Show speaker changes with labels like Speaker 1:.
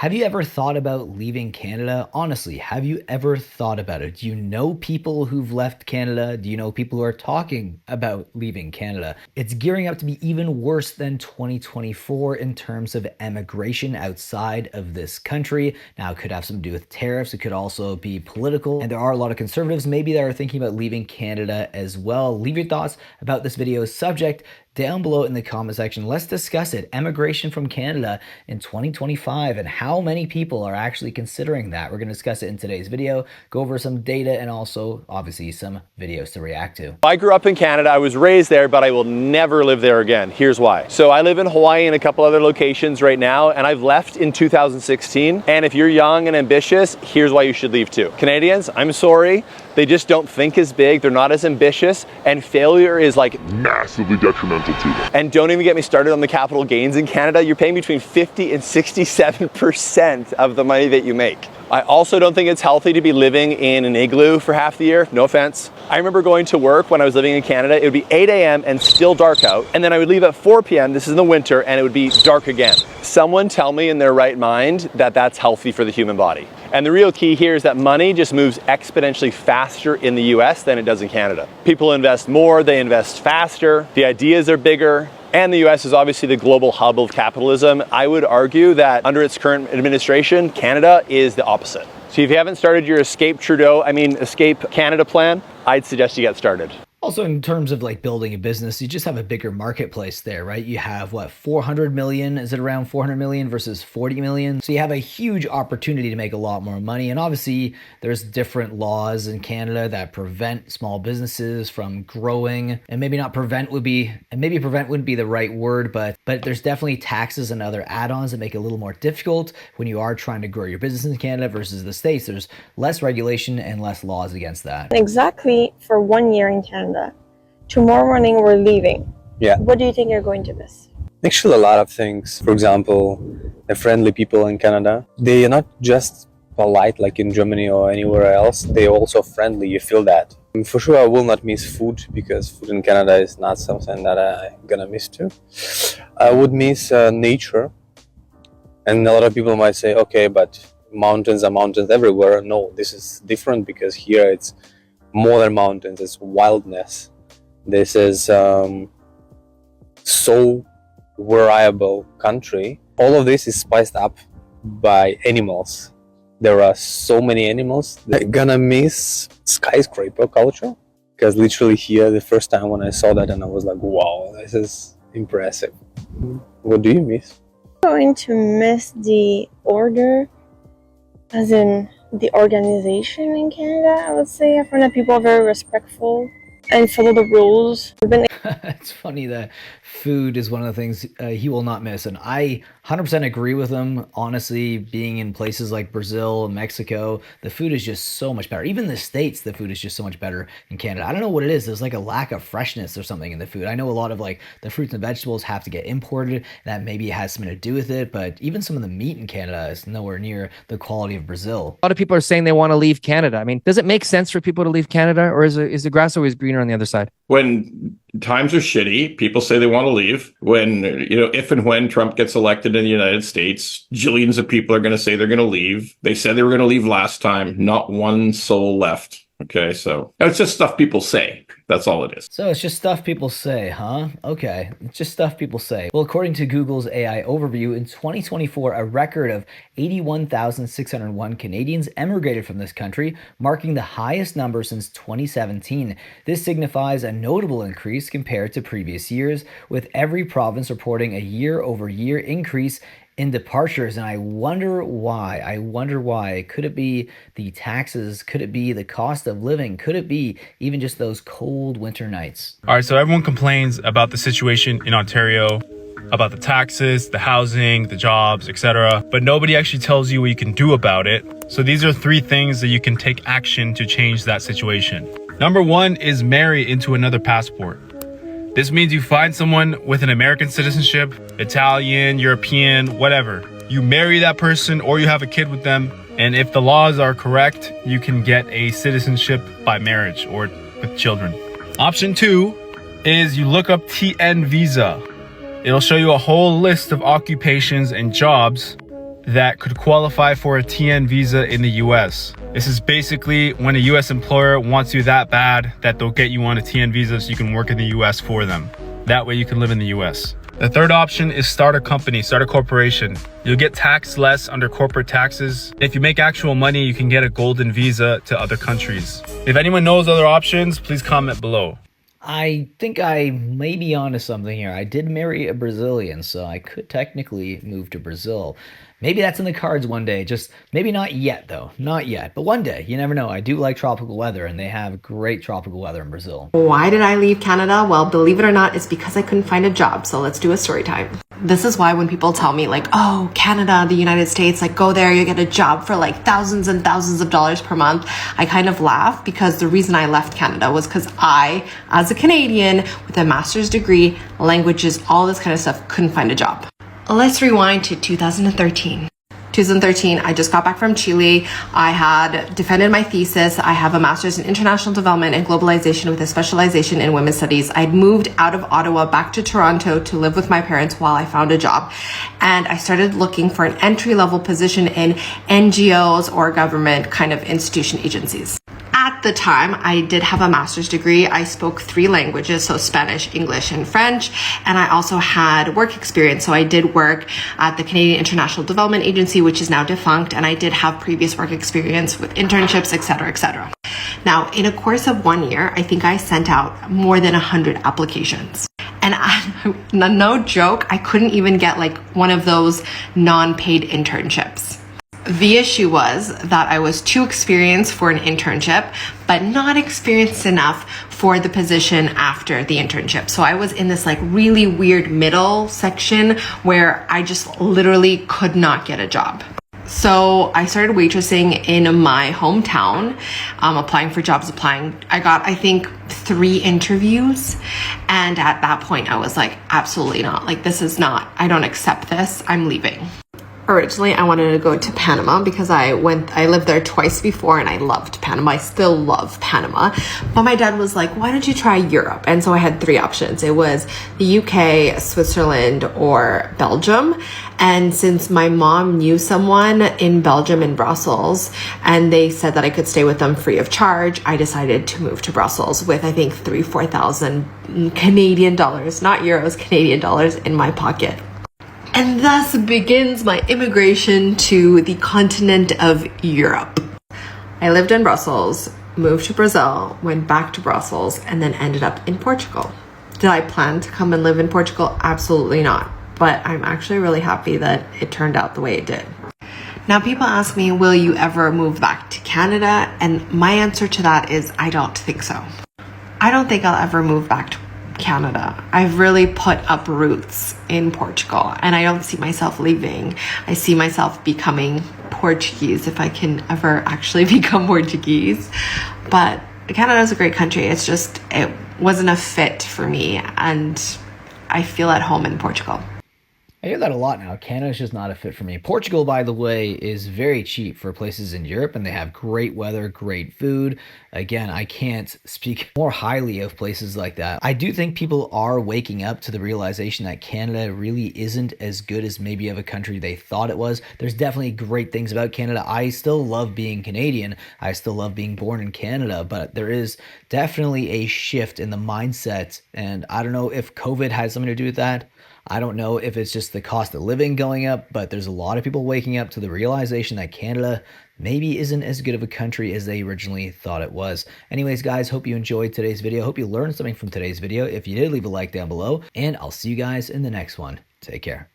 Speaker 1: Have you ever thought about leaving Canada? Honestly, have you ever thought about it? Do you know people who've left Canada? Do you know people who are talking about leaving Canada? It's gearing up to be even worse than 2024 in terms of emigration outside of this country. Now, it could have something to do with tariffs. It could also be political. And there are a lot of conservatives maybe that are thinking about leaving Canada as well. Leave your thoughts about this video's subject down below in the comment section. Let's discuss it. Emigration from Canada in 2025 and how many people are actually considering that. We're going to discuss it in today's video, go over some data and also obviously some videos to react to.
Speaker 2: I grew up in Canada. I was raised there, but I will never live there again. Here's why. So I live in Hawaii and a couple other locations right now, and I've left in 2016. And if you're young and ambitious, here's why you should leave too. Canadians, I'm sorry, they just don't think as big, they're not as ambitious, and failure is like
Speaker 3: massively detrimental to them.
Speaker 2: And don't even get me started on the capital gains in Canada. You're paying between 50 and 67% of the money that you make. I also don't think it's healthy to be living in an igloo for half the year, no offense. I remember going to work when I was living in Canada, it would be 8 a.m. and still dark out, and then I would leave at 4 p.m., this is in the winter, and it would be dark again. Someone tell me in their right mind that that's healthy for the human body. And the real key here is that money just moves exponentially faster in the US than it does in Canada. People invest more, they invest faster, the ideas are bigger, and the US is obviously the global hub of capitalism. I would argue that under its current administration, Canada is the opposite. So if you haven't started your Escape Canada plan, I'd suggest you get started.
Speaker 1: Also, in terms of like building a business, you just have a bigger marketplace there, right? You have what, 400 million? Is it around 400 million versus 40 million? So you have a huge opportunity to make a lot more money. And obviously there's different laws in Canada that prevent small businesses from growing, and maybe not prevent would be, and maybe prevent wouldn't be the right word, but there's definitely taxes and other add-ons that make it a little more difficult when you are trying to grow your business in Canada versus the States. There's less regulation and less laws against that.
Speaker 4: Exactly for 1 year in Canada. Tomorrow morning we're leaving.
Speaker 5: Yeah.
Speaker 4: What do you think you're going to miss?
Speaker 5: Actually, a lot of things. For example, the friendly people in Canada, they are not just polite like in Germany or anywhere else. They're also friendly. You feel that. For sure, I will not miss food because food in Canada is not something that I'm gonna miss too. I would miss nature. And a lot of people might say, okay, but mountains are mountains everywhere. No, this is different because here it's more than mountains, it's wildness. This is so variable country. All of this is spiced up by animals. There are so many animals. They're gonna miss skyscraper culture because literally here the first time when I saw that and I was like, wow, this is impressive. What do you miss?
Speaker 4: I'm going to miss the order, as in the organization in Canada. I would say I find that people are very respectful and follow the rules.
Speaker 1: It's funny that food is one of the things he will not miss, and I 100% agree with him. Honestly, being in places like Brazil, Mexico, the food is just so much better. Even the States, the food is just so much better in Canada. I don't know what it is. There's like a lack of freshness or something in the food. I know a lot of like the fruits and vegetables have to get imported. That maybe has something to do with it, but even some of the meat in Canada is nowhere near the quality of Brazil.
Speaker 6: A lot of people are saying they want to leave Canada. I mean, does it make sense for people to leave Canada, or is the grass always greener on the other side?
Speaker 7: When times are shitty, people say they want to leave. When, if and when Trump gets elected in the United States, jillions of people are going to say they're going to leave. They said they were going to leave last time. Not one soul left. Okay, so it's just stuff people say. That's all it is.
Speaker 1: So it's just stuff people say, huh? Okay, it's just stuff people say. Well, according to Google's AI overview, in 2024, a record of 81,601 Canadians emigrated from this country, marking the highest number since 2017. This signifies a notable increase compared to previous years, with every province reporting a year-over-year increase in departures. And I wonder why. Could it be the taxes? Could it be the cost of living? Could it be even just those cold winter nights?
Speaker 8: All right, so everyone complains about the situation in Ontario, about the taxes, the housing, the jobs, etc. But nobody actually tells you what you can do about it. So these are 3 things that you can take action to change that situation. Number 1 is marry into another passport. This means you find someone with an American citizenship, Italian, European, whatever. You marry that person or you have a kid with them. And if the laws are correct, you can get a citizenship by marriage or with children. Option 2 is you look up TN Visa. It'll show you a whole list of occupations and jobs that could qualify for a TN visa in the US. This is basically when a US employer wants you that bad that they'll get you on a TN visa so you can work in the US for them. That way you can live in the US. The third option is start a company, start a corporation. You'll get taxed less under corporate taxes. If you make actual money, you can get a golden visa to other countries. If anyone knows other options, please comment below.
Speaker 1: I think I may be onto something here. I did marry a Brazilian, so I could technically move to Brazil. Maybe that's in the cards one day. Just maybe not yet, though. Not yet. But one day, you never know. I do like tropical weather, and they have great tropical weather in Brazil.
Speaker 9: Why did I leave Canada? Well, believe it or not, it's because I couldn't find a job. So let's do a story time. This is why when people tell me like, oh, Canada, the United States, like go there, you get a job for like thousands and thousands of dollars per month. I kind of laugh because the reason I left Canada was because I, as a Canadian with a master's degree, languages, all this kind of stuff, couldn't find a job. Let's rewind to 2013. 2013, I just got back from Chile. I had defended my thesis. I have a master's in international development and globalization with a specialization in women's studies. I'd moved out of Ottawa back to Toronto to live with my parents while I found a job. And I started looking for an entry-level position in NGOs or government kind of institution agencies. At the time, I did have a master's degree. I spoke 3 languages, so Spanish, English, and French. And I also had work experience. So I did work at the Canadian International Development Agency, which is now defunct. And I did have previous work experience with internships, etc., etc. Now, in a course of 1 year, I think I sent out more than 100 applications. And no joke, I couldn't even get like one of those non-paid internships. The issue was that I was too experienced for an internship, but not experienced enough for the position after the internship. So I was in this like really weird middle section where I just literally could not get a job. So I started waitressing in my hometown, applying for jobs, I got, I think, 3 interviews. And at that point I was like, absolutely not. Like, this is not, I don't accept this. I'm leaving. Originally, I wanted to go to Panama because I lived there twice before and I loved Panama. I still love Panama. But my dad was like, why don't you try Europe? And so I had 3 options. It was the UK, Switzerland, or Belgium. And since my mom knew someone in Belgium in Brussels, and they said that I could stay with them free of charge, I decided to move to Brussels with, I think, 4,000 Canadian dollars, not euros, Canadian dollars in my pocket. And thus begins my immigration to the continent of Europe. I lived in Brussels, moved to Brazil, went back to Brussels, and then ended up in Portugal. Did I plan to come and live in Portugal? Absolutely not. But I'm actually really happy that it turned out the way it did. Now, people ask me, will you ever move back to Canada? And my answer to that is, I don't think so. I don't think I'll ever move back to Canada. I've really put up roots in Portugal and I don't see myself leaving. I see myself becoming Portuguese if I can ever actually become Portuguese. But Canada is a great country. It's just, it wasn't a fit for me and I feel at home in Portugal.
Speaker 1: I hear that a lot now. Canada's just not a fit for me. Portugal, by the way, is very cheap for places in Europe, and they have great weather, great food. Again, I can't speak more highly of places like that. I do think people are waking up to the realization that Canada really isn't as good as maybe of a country they thought it was. There's definitely great things about Canada. I still love being Canadian. I still love being born in Canada, but there is definitely a shift in the mindset, and I don't know if COVID had something to do with that. I don't know if it's just the cost of living going up, but there's a lot of people waking up to the realization that Canada maybe isn't as good of a country as they originally thought it was. Anyways, guys, hope you enjoyed today's video. Hope you learned something from today's video. If you did, leave a like down below, and I'll see you guys in the next one. Take care.